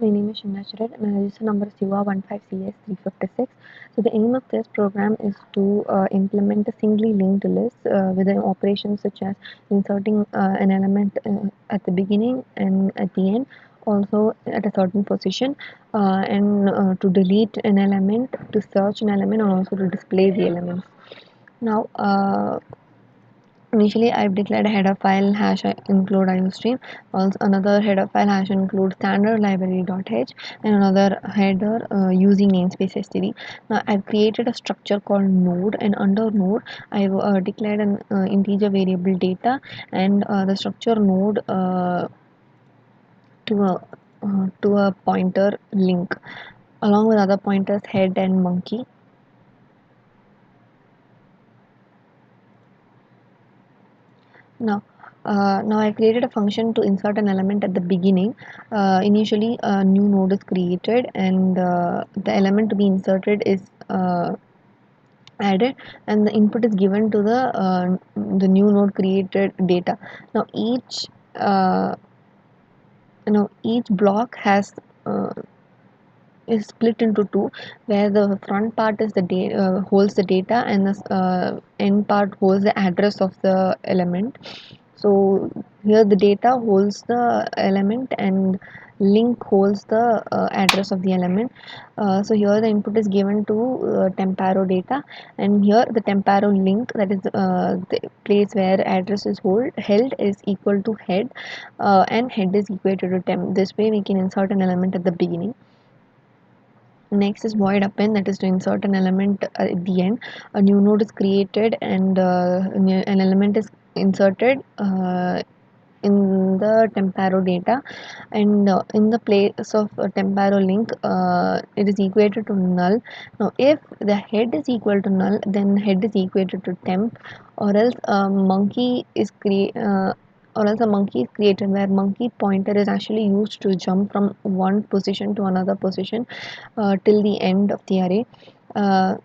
My name is Shinda Charan and my register number is UR15CS356. So the aim of this program is to implement a singly linked list with an operation such as inserting an element at the beginning and at the end, also at a certain position, and to delete an element, to search an element, and also to display the elements. Now, initially, I've declared a header file hash include iostream. Also, another header file hash include standard library.h, and another header using namespace std. Now, I've created a structure called node, and under node, I've declared an integer variable data, and the structure node to a pointer link, along with other pointers head and monkey. Now I created a function to insert an element at the beginning. Initially, a new node is created, and the element to be inserted is added, and the input is given to the new node created data. Now uh, each block has is split into two, where the front part is holds the data, and the end part holds the address of the element. So here the data holds the element, and link holds the address of the element. So here the input is given to Temparo data, and here the Temparo link, that is the place where address is held, is equal to head, and head is equated to temp. This way we can insert an element at the beginning. Next is void append, that is to insert an element at the end. A new node is created, and an element is inserted in the Temparo data, and in the place of Temparo link, it is equated to null. Now if the head is equal to null, then head is equated to temp, or else a monkey is created, where monkey pointer is actually used to jump from one position to another position till the end of the array, uh,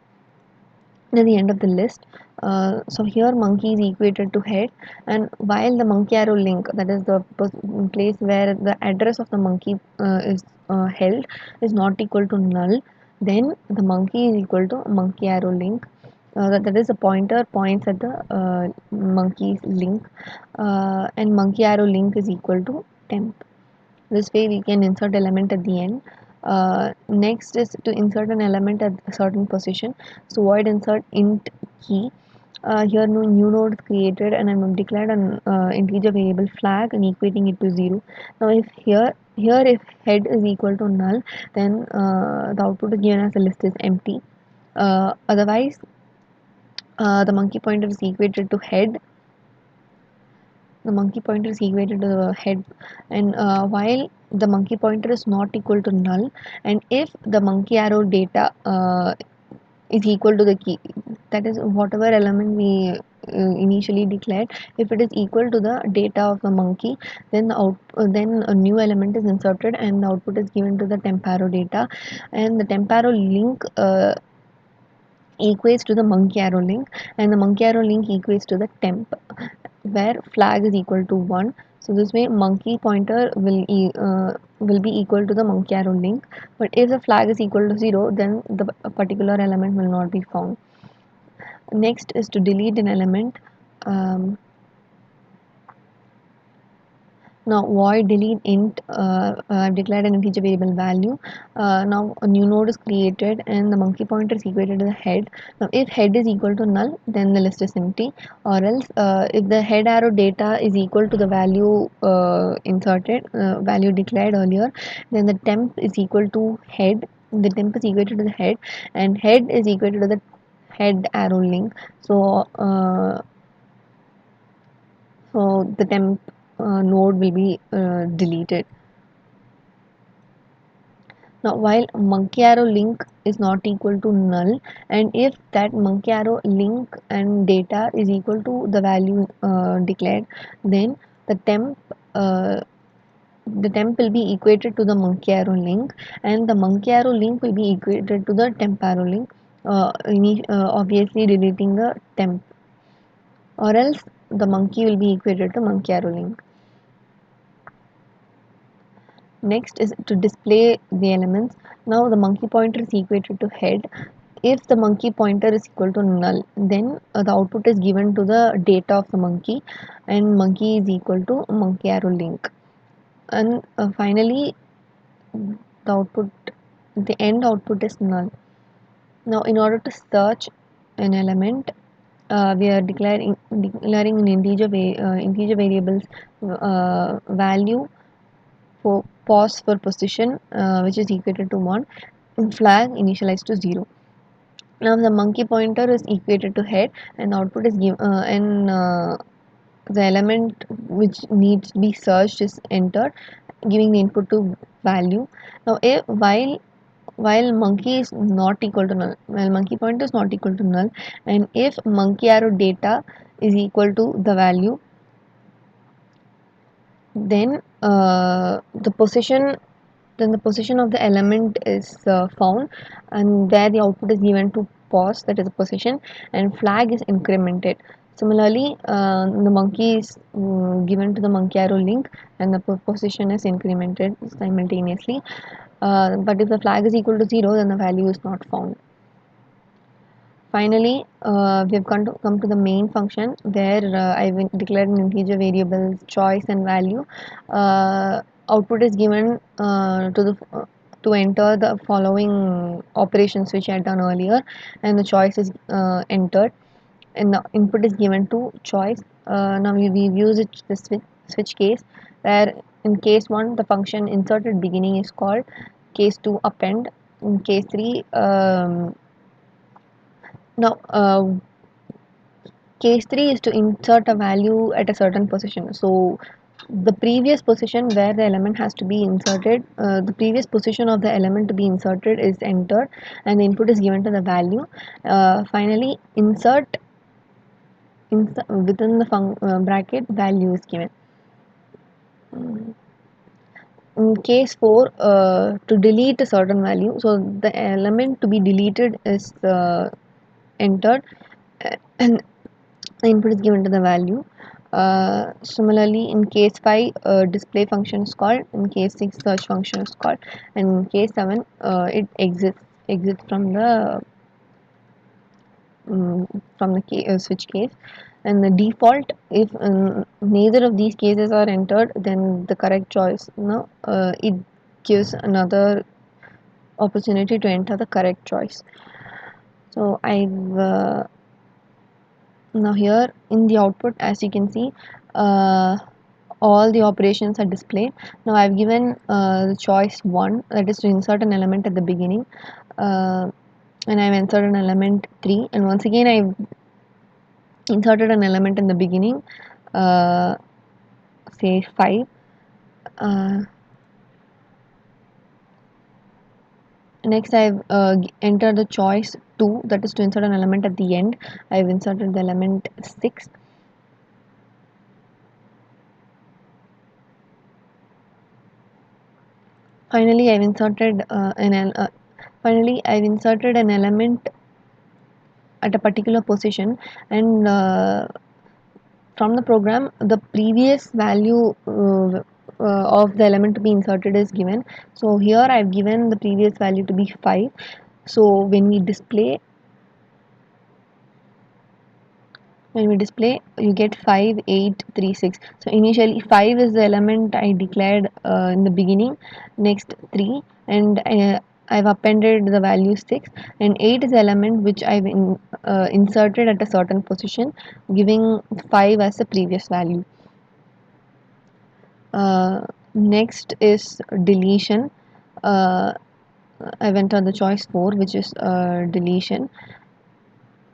till the end of the list. So here monkey is equated to head, and while the monkey arrow link, that is the place where the address of the monkey is held, is not equal to null, then the monkey is equal to monkey arrow link. That is, the pointer points at the monkey's link, and monkey arrow link is equal to temp. This way we can insert element at the end. Next is to insert an element at a certain position. So void insert int key. Here no new node is created, and I'm declared an integer variable flag and equating it to 0. Now if if head is equal to null, then the output is given as the list is empty. Otherwise, the monkey pointer is equated to head. The monkey pointer is equated to the head, and while the monkey pointer is not equal to null, and if the monkey arrow data is equal to the key, that is whatever element we initially declared, if it is equal to the data of the monkey, then then a new element is inserted, and the output is given to the Temparo data, and the Temparo link equates to the monkey arrow link, and the monkey arrow link equates to the temp, where flag is equal to 1. So this way monkey pointer will be equal to the monkey arrow link, but if the flag is equal to 0, then the particular element will not be found. Next is to delete an element. Now void delete int, I've declared an integer variable value. Now a new node is created, and the monkey pointer is equated to the head. Now if head is equal to null, then the list is empty, or else if the head arrow data is equal to the value value declared earlier, then the temp is equal to head. The temp is equated to the head, and head is equated to the head arrow link. So the temp node will be deleted. Now while monkey arrow link is not equal to null, and if that monkey arrow link and data is equal to the value declared, then the temp uh, the temp will be equated to the monkey arrow link, and the monkey arrow link will be equated to the temp arrow link, obviously deleting the temp, or else the monkey will be equated to monkey arrow link. Next is to display the elements. Now the monkey pointer is equated to head. If the monkey pointer is equal to null, then the output is given to the data of the monkey, and monkey is equal to monkey arrow link. And finally, the output, the end output is null. Now, in order to search an element, we are declaring an integer variables value for pos for position, which is equated to 1, and flag initialized to 0. Now the monkey pointer is equated to head, and output is given, and the element which needs to be searched is entered, giving the input to value. Now while monkey is not equal to null, while monkey pointer is not equal to null, and if monkey arrow data is equal to the value, then the position of the element is found, and where the output is given to pos, that is the position, and flag is incremented. Similarly, the monkey is given to the monkey arrow link, and the position is incremented simultaneously. But if the flag is equal to 0, then the value is not found. Finally, we have come to the main function, where I've declared an integer variables choice and value. Output is given to enter the following operations which I had done earlier, and the choice is entered, and the input is given to choice. Now we've used the switch case, where in case 1 the function inserted beginning is called, case 2 append, in case 3 now case 3 is to insert a value at a certain position. So the previous position where the element has to be inserted, the previous position of the element to be inserted is entered, and the input is given to the value. Finally, insert within the bracket value is given. In case 4, to delete a certain value, so the element to be deleted is entered, and the input is given to the value. Similarly, in case 5, display function is called, in case 6, search function is called, and in case 7, it exits from the switch case. And the default, if neither of these cases are entered, then the correct choice, it gives another opportunity to enter the correct choice. So I've now here in the output, as you can see, all the operations are displayed. Now I've given the choice 1, that is to insert an element at the beginning, and I've inserted an element 3, and once again I've inserted an element in the beginning, say 5. Next I've entered the choice 2, that is to insert an element at the end. I've inserted the element 6. Finally I've inserted an element at a particular position, and from the program the previous value of the element to be inserted is given. So here I've given the previous value to be 5. So when we display you get 5, 8, 3, 6. So initially 5 is the element I declared in the beginning, next 3, and I've appended the value 6, and 8 is the element which I've inserted at a certain position, giving 5 as the previous value. Next is deletion. I've entered the choice 4, which is deletion.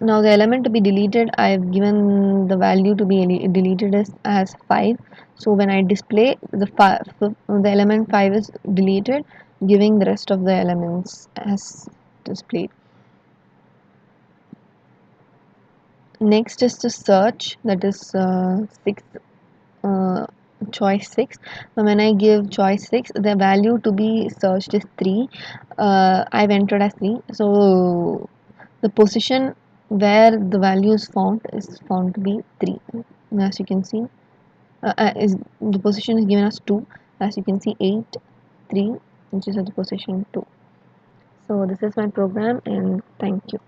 Now the element to be deleted, I've given the value to be deleted as 5. So when I display the element 5 is deleted, giving the rest of the elements as displayed. Next is to search, that is 6, choice 6. Now when I give choice 6, the value to be searched is 3. I've entered as 3. So the position where the value is found to be 3. As you can see, is the position is given as 2. As you can see, 8, 3, which is at the position 2. So this is my program, and thank you.